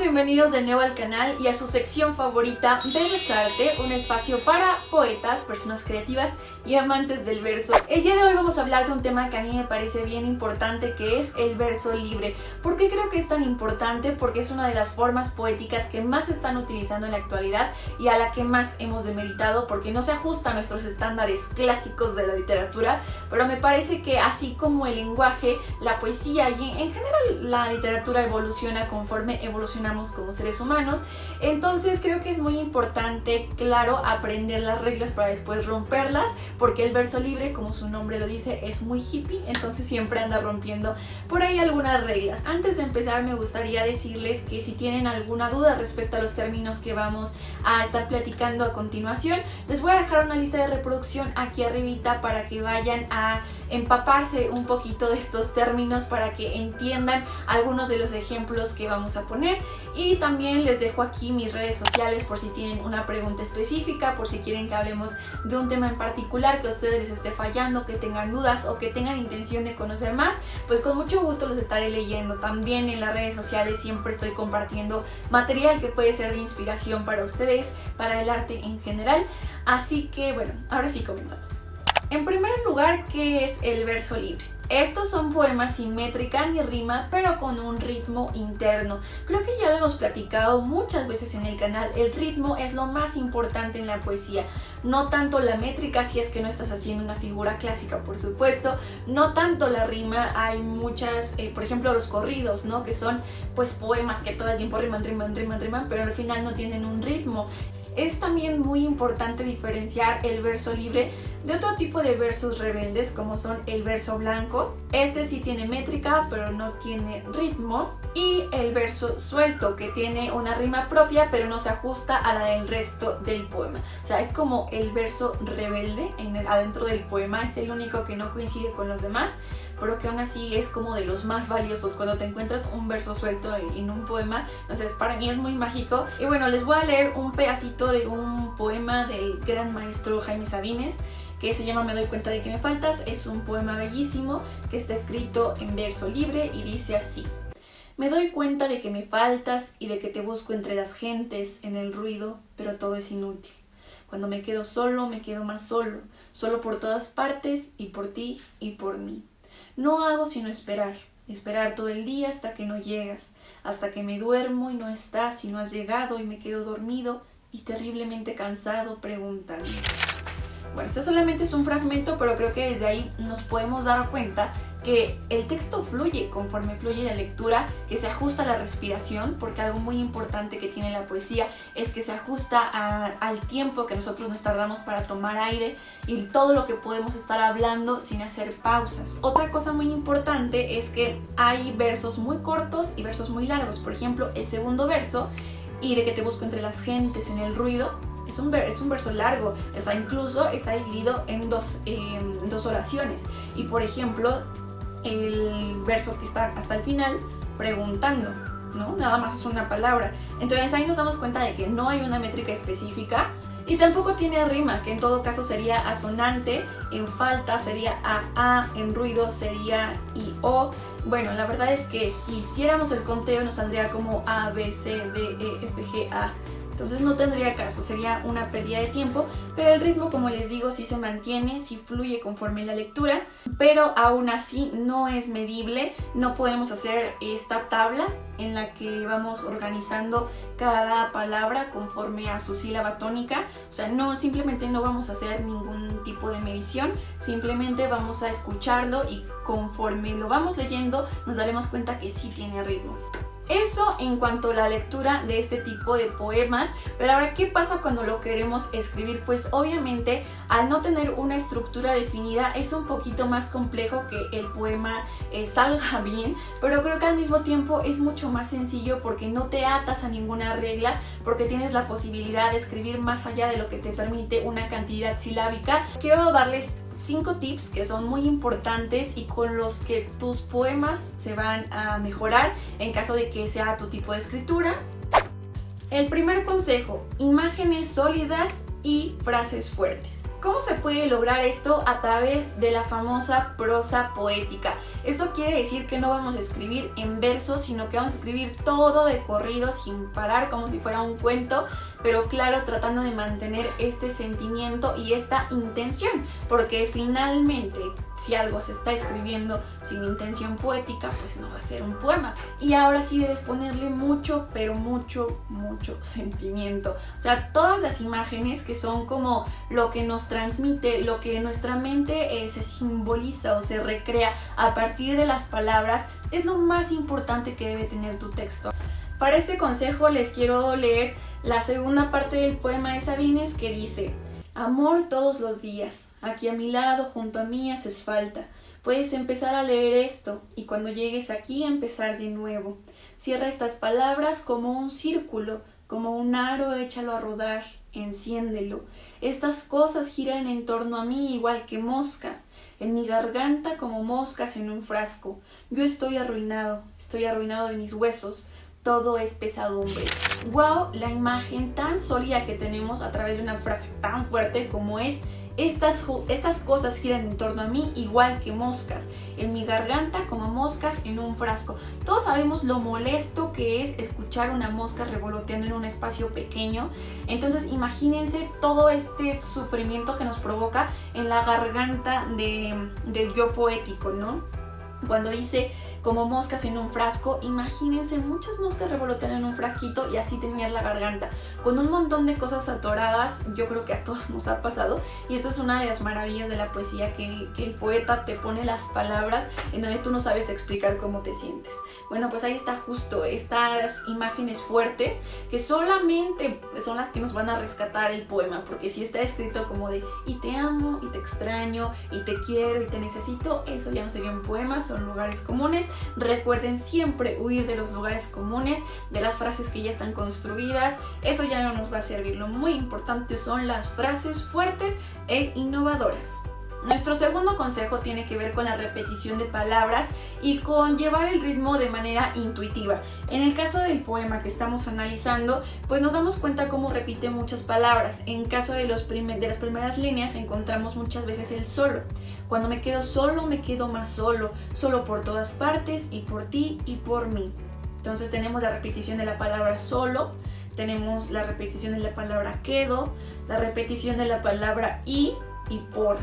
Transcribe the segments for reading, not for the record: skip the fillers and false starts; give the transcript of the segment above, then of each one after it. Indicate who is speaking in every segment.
Speaker 1: bienvenidos de nuevo al canal y a su sección favorita de Besarte, un espacio para poetas, personas creativas y amantes del verso. El día de hoy vamos a hablar de un tema que a mí me parece bien importante, que es el verso libre. ¿Por qué creo que es tan importante? Porque es una de las formas poéticas que más se están utilizando en la actualidad y a la que más hemos demeritado porque no se ajusta a nuestros estándares clásicos de la literatura, pero me parece que así como el lenguaje, la poesía y en general la literatura evoluciona conforme evolucionamos como seres humanos. Entonces creo que es muy importante, claro, aprender las reglas para después romperlas, porque el verso libre, como su nombre lo dice, es muy hippie, entonces siempre anda rompiendo por ahí algunas reglas. Antes de empezar me gustaría decirles que si tienen alguna duda respecto a los términos que vamos a estar platicando a continuación, les voy a dejar una lista de reproducción aquí arribita para que vayan a empaparse un poquito de estos términos, para que entiendan algunos de los ejemplos que vamos a poner. Y también les dejo aquí mis redes sociales por si tienen una pregunta específica, por si quieren que hablemos de un tema en particular que a ustedes les esté fallando, que tengan dudas o que tengan intención de conocer más, pues con mucho gusto los estaré leyendo. También en las redes sociales siempre estoy compartiendo material que puede ser de inspiración para ustedes, para el arte en general. Así que bueno, ahora sí comenzamos. En primer lugar, ¿qué es el verso libre? Estos son poemas sin métrica ni rima, pero con un ritmo interno. Creo que ya lo hemos platicado muchas veces en el canal. El ritmo es lo más importante en la poesía. No tanto la métrica, si es que no estás haciendo una figura clásica, por supuesto. No tanto la rima. Hay muchas, por ejemplo, los corridos, ¿no? Que son pues poemas que todo el tiempo riman, pero al final no tienen un ritmo. Es también muy importante diferenciar el verso libre de otro tipo de versos rebeldes, como son el verso blanco. Este sí tiene métrica, pero no tiene ritmo. Y el verso suelto, que tiene una rima propia, pero no se ajusta a la del resto del poema. O sea, es como el verso rebelde adentro del poema, es el único que no coincide con los demás, pero que aún así es como de los más valiosos. Cuando te encuentras un verso suelto en un poema, entonces para mí es muy mágico. Y bueno, les voy a leer un pedacito de un poema del gran maestro Jaime Sabines, que se llama Me doy cuenta de que me faltas. Es un poema bellísimo que está escrito en verso libre y dice así: me doy cuenta de que me faltas y de que te busco entre las gentes, en el ruido, pero todo es inútil. Cuando me quedo solo, me quedo más solo, solo por todas partes y por ti y por mí. No hago sino esperar todo el día hasta que no llegas, hasta que me duermo y no estás y no has llegado y me quedo dormido y terriblemente cansado preguntando. Bueno, este solamente es un fragmento, pero creo que desde ahí nos podemos dar cuenta que el texto fluye conforme fluye la lectura, que se ajusta a la respiración, porque algo muy importante que tiene la poesía es que se ajusta al tiempo que nosotros nos tardamos para tomar aire y todo lo que podemos estar hablando sin hacer pausas. Otra cosa muy importante es que hay versos muy cortos y versos muy largos. Por ejemplo, el segundo verso, y de que te busco entre las gentes, en el ruido, es un verso largo, o sea, incluso está dividido en dos oraciones. Y por ejemplo, el verso que está hasta el final, preguntando, ¿no? Nada más es una palabra. Entonces ahí nos damos cuenta de que no hay una métrica específica y tampoco tiene rima, que en todo caso sería asonante, en falta sería a, en ruido sería i, o. Bueno, la verdad es que si hiciéramos el conteo nos saldría como A, B, C, D, E, F, G, A. Entonces no tendría caso, sería una pérdida de tiempo, pero el ritmo, como les digo, sí se mantiene, sí fluye conforme la lectura, pero aún así no es medible. No podemos hacer esta tabla en la que vamos organizando cada palabra conforme a su sílaba tónica. O sea, simplemente no vamos a hacer ningún tipo de medición, simplemente vamos a escucharlo y conforme lo vamos leyendo nos daremos cuenta que sí tiene ritmo. Eso en cuanto a la lectura de este tipo de poemas. Pero ahora, ¿qué pasa cuando lo queremos escribir? Pues obviamente al no tener una estructura definida es un poquito más complejo que el poema salga bien, pero creo que al mismo tiempo es mucho más sencillo porque no te atas a ninguna regla, porque tienes la posibilidad de escribir más allá de lo que te permite una cantidad silábica. Quiero darles 5 tips que son muy importantes y con los que tus poemas se van a mejorar en caso de que sea tu tipo de escritura. El primer consejo: imágenes sólidas y frases fuertes. ¿Cómo se puede lograr esto? A través de la famosa prosa poética. Esto quiere decir que no vamos a escribir en versos, sino que vamos a escribir todo de corrido sin parar, como si fuera un cuento, pero claro, tratando de mantener este sentimiento y esta intención, porque finalmente si algo se está escribiendo sin intención poética, pues no va a ser un poema. Y ahora sí debes ponerle mucho, pero mucho sentimiento. O sea, todas las imágenes que son como lo que nos transmite, lo que nuestra mente se simboliza o se recrea a partir de las palabras, es lo más importante que debe tener tu texto. Para este consejo les quiero leer la segunda parte del poema de Sabines, que dice: amor todos los días, aquí a mi lado, junto a mí haces falta. Puedes empezar a leer esto y cuando llegues aquí empezar de nuevo. Cierra estas palabras como un círculo, como un aro, échalo a rodar, enciéndelo. Estas cosas giran en torno a mí igual que moscas, en mi garganta como moscas en un frasco. Yo estoy arruinado de mis huesos. Todo es pesadumbre. ¡Wow! La imagen tan sólida que tenemos a través de una frase tan fuerte como es: estas cosas giran en torno a mí igual que moscas, en mi garganta como moscas en un frasco. Todos sabemos lo molesto que es escuchar una mosca revoloteando en un espacio pequeño. Entonces imagínense todo este sufrimiento que nos provoca en la garganta del yo poético, ¿no? Cuando dice como moscas en un frasco, imagínense muchas moscas revoloteando en un frasquito y así tener la garganta, con un montón de cosas atoradas. Yo creo que a todos nos ha pasado y esta es una de las maravillas de la poesía, que el poeta te pone las palabras en donde tú no sabes explicar cómo te sientes. Bueno, pues ahí está justo estas imágenes fuertes que solamente son las que nos van a rescatar el poema, porque si está escrito como de y te amo, y te extraño, y te quiero, y te necesito, eso ya no sería un poema, son lugares comunes. Recuerden siempre huir de los lugares comunes, de las frases que ya están construidas, eso ya no nos va a servir. Lo muy importante son las frases fuertes e innovadoras. Nuestro segundo consejo tiene que ver con la repetición de palabras y con llevar el ritmo de manera intuitiva. En el caso del poema que estamos analizando, pues nos damos cuenta cómo repite muchas palabras. En caso de las primeras líneas encontramos muchas veces el solo. Cuando me quedo solo, me quedo más solo, solo por todas partes y por ti y por mí. Entonces tenemos la repetición de la palabra solo, tenemos la repetición de la palabra quedo, la repetición de la palabra y por.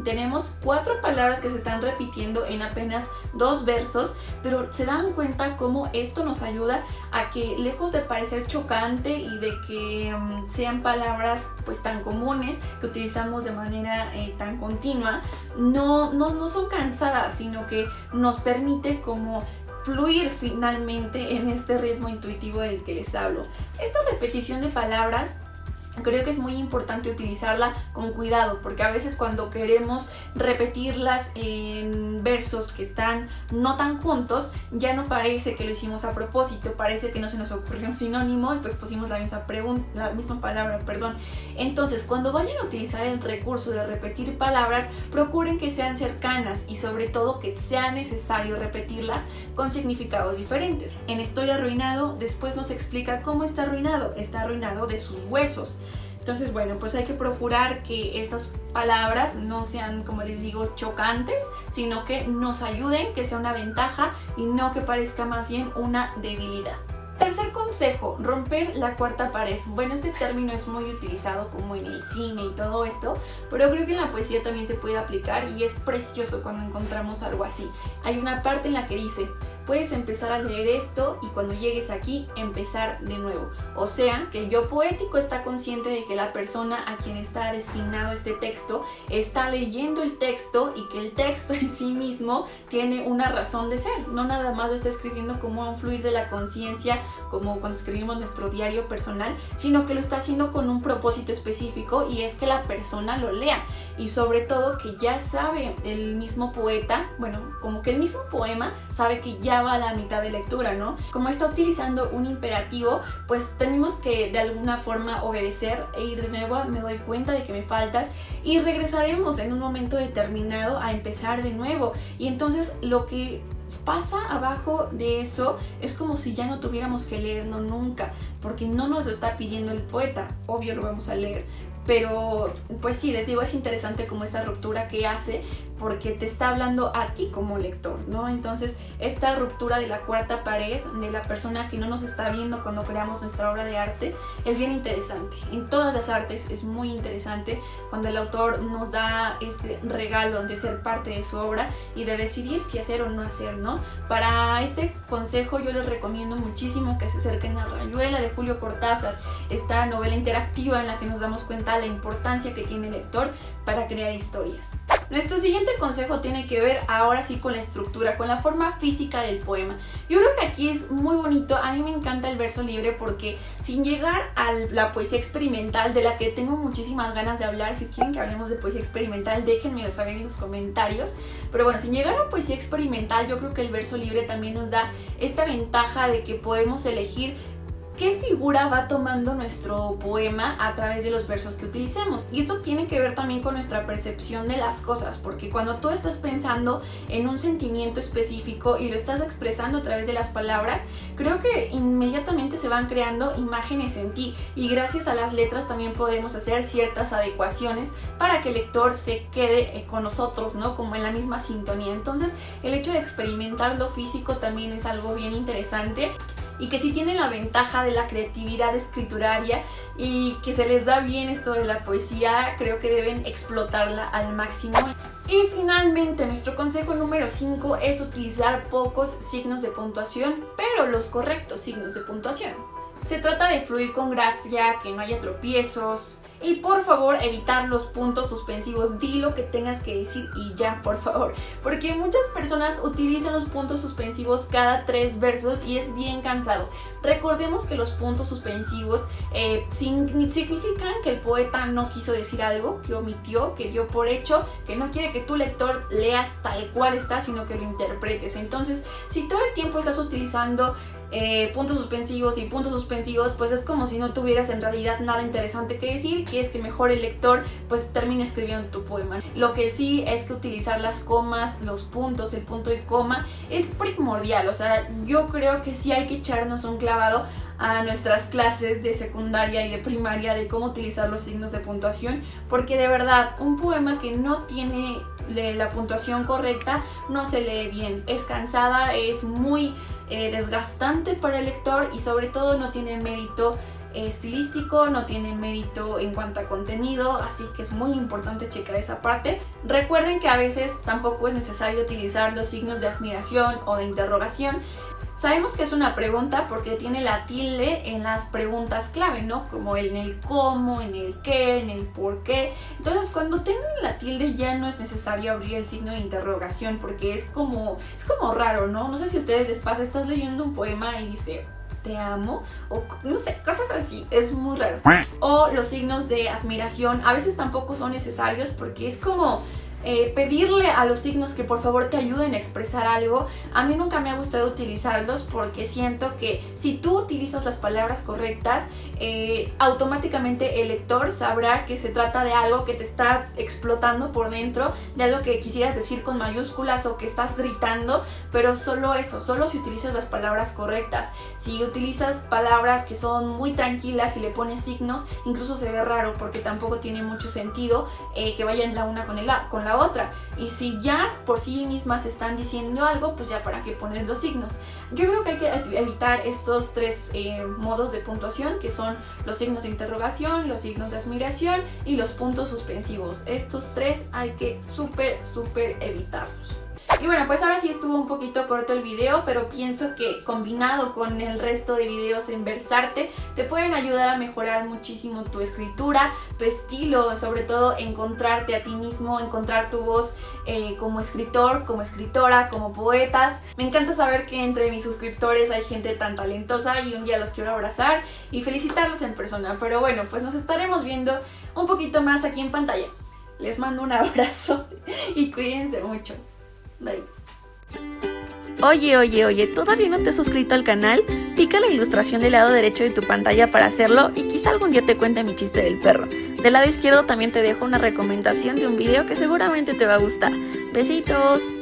Speaker 1: Tenemos 4 palabras que se están repitiendo en apenas 2 versos, pero se dan cuenta cómo esto nos ayuda a que, lejos de parecer chocante y de que sean palabras pues tan comunes que utilizamos de manera tan continua, no son cansadas, sino que nos permite como fluir finalmente en este ritmo intuitivo del que les hablo. Esta repetición de palabras creo que es muy importante utilizarla con cuidado, porque a veces cuando queremos repetirlas en versos que están no tan juntos, ya no parece que lo hicimos a propósito, parece que no se nos ocurrió un sinónimo y pues pusimos la misma palabra. Entonces, cuando vayan a utilizar el recurso de repetir palabras, procuren que sean cercanas y sobre todo que sea necesario repetirlas con significados diferentes. En estoy arruinado, después nos explica cómo está arruinado de sus huesos. Entonces, bueno, pues hay que procurar que estas palabras no sean, como les digo, chocantes, sino que nos ayuden, que sea una ventaja y no que parezca más bien una debilidad. Tercer consejo, romper la cuarta pared. Bueno, este término es muy utilizado como en el cine y todo esto, pero creo que en la poesía también se puede aplicar y es precioso cuando encontramos algo así. Hay una parte en la que dice: puedes empezar a leer esto y cuando llegues aquí empezar de nuevo. O sea, que el yo poético está consciente de que la persona a quien está destinado este texto está leyendo el texto y que el texto en sí mismo tiene una razón de ser. No nada más lo está escribiendo como a un fluir de la conciencia, como cuando escribimos nuestro diario personal, sino que lo está haciendo con un propósito específico, y es que la persona lo lea. Y sobre todo que ya sabe el mismo poeta, bueno, como que el mismo poema sabe que ya va a la mitad de lectura, ¿no? Como está utilizando un imperativo, pues tenemos que de alguna forma obedecer e ir de nuevo a me doy cuenta de que me faltas, y regresaremos en un momento determinado a empezar de nuevo. Y entonces lo que pasa abajo de eso es como si ya no tuviéramos que leerlo nunca, porque no nos lo está pidiendo el poeta, obvio lo vamos a leer, pero pues sí, les digo, es interesante como esta ruptura que hace, porque te está hablando a ti como lector, ¿no? Entonces, esta ruptura de la cuarta pared, de la persona que no nos está viendo cuando creamos nuestra obra de arte, es bien interesante. En todas las artes es muy interesante cuando el autor nos da este regalo de ser parte de su obra y de decidir si hacer o no hacer, ¿no? Para este consejo yo les recomiendo muchísimo que se acerquen a Rayuela de Julio Cortázar, esta novela interactiva en la que nos damos cuenta de la importancia que tiene el lector para crear historias. Nuestro siguiente consejo tiene que ver ahora sí con la estructura, con la forma física del poema. Yo creo que aquí es muy bonito, a mí me encanta el verso libre porque sin llegar a la poesía experimental, de la que tengo muchísimas ganas de hablar, si quieren que hablemos de poesía experimental déjenmelo saber en los comentarios, pero bueno, sin llegar a poesía experimental yo creo que el verso libre también nos da esta ventaja de que podemos elegir qué figura va tomando nuestro poema a través de los versos que utilicemos. Y esto tiene que ver también con nuestra percepción de las cosas, porque cuando tú estás pensando en un sentimiento específico y lo estás expresando a través de las palabras, creo que inmediatamente se van creando imágenes en ti, y gracias a las letras también podemos hacer ciertas adecuaciones para que el lector se quede con nosotros, ¿no? Como en la misma sintonía. Entonces, el hecho de experimentar lo físico también es algo bien interesante, y que sí tienen la ventaja de la creatividad escrituraria y que se les da bien esto de la poesía, creo que deben explotarla al máximo. Y finalmente, nuestro consejo número 5 es utilizar pocos signos de puntuación, pero los correctos signos de puntuación. Se trata de fluir con gracia, que no haya tropiezos. Y por favor, evitar los puntos suspensivos. Di lo que tengas que decir y ya, por favor. Porque muchas personas utilizan los puntos suspensivos cada 3 versos y es bien cansado. Recordemos que los puntos suspensivos significan que el poeta no quiso decir algo, que omitió, que dio por hecho, que no quiere que tu lector leas tal cual está, sino que lo interpretes. Entonces, si todo el tiempo estás utilizando puntos suspensivos, pues es como si no tuvieras en realidad nada interesante que decir, que es que mejor el lector pues termine escribiendo tu poema. Lo que sí es que utilizar las comas, los puntos, el punto y coma es primordial. O sea, yo creo que sí hay que echarnos un clavado a nuestras clases de secundaria y de primaria de cómo utilizar los signos de puntuación, porque de verdad un poema que no tiene la puntuación correcta no se lee bien, es cansada, es muy desgastante para el lector y sobre todo no tiene mérito estilístico, no tiene mérito en cuanto a contenido, así que es muy importante checar esa parte. Recuerden que a veces tampoco es necesario utilizar los signos de admiración o de interrogación. Sabemos que es una pregunta porque tiene la tilde en las preguntas clave, ¿no? Como en el cómo, en el qué, en el por qué. Entonces, cuando tengan la tilde ya no es necesario abrir el signo de interrogación porque es como raro, ¿no? No sé si a ustedes les pasa, estás leyendo un poema y dice te amo, o no sé, cosas así, es muy raro. O los signos de admiración a veces tampoco son necesarios porque es como pedirle a los signos que por favor te ayuden a expresar algo. A mí nunca me ha gustado utilizarlos porque siento que si tú utilizas las palabras correctas, automáticamente el lector sabrá que se trata de algo que te está explotando por dentro, de algo que quisieras decir con mayúsculas o que estás gritando, pero solo eso, solo si utilizas las palabras correctas. Si utilizas palabras que son muy tranquilas y le pones signos, incluso se ve raro porque tampoco tiene mucho sentido que vayan la una con la otra. Y si ya por sí mismas están diciendo algo, pues ya para qué poner los signos. Yo creo que hay que evitar estos 3 modos de puntuación, que son los signos de interrogación, los signos de admiración y los puntos suspensivos. Estos 3 hay que súper evitarlos. Y bueno, pues ahora sí estuvo un poquito corto el video, pero pienso que combinado con el resto de videos en Versarte te pueden ayudar a mejorar muchísimo tu escritura, tu estilo, sobre todo encontrarte a ti mismo, encontrar tu voz como escritor, como escritora, como poetas. Me encanta saber que entre mis suscriptores hay gente tan talentosa y un día los quiero abrazar y felicitarlos en persona. Pero bueno, pues nos estaremos viendo un poquito más aquí en pantalla. Les mando un abrazo y cuídense mucho. Bye.
Speaker 2: Oye, ¿todavía no te has suscrito al canal? Pica la ilustración del lado derecho de tu pantalla para hacerlo y quizá algún día te cuente mi chiste del perro. Del lado izquierdo también te dejo una recomendación de un video que seguramente te va a gustar. Besitos.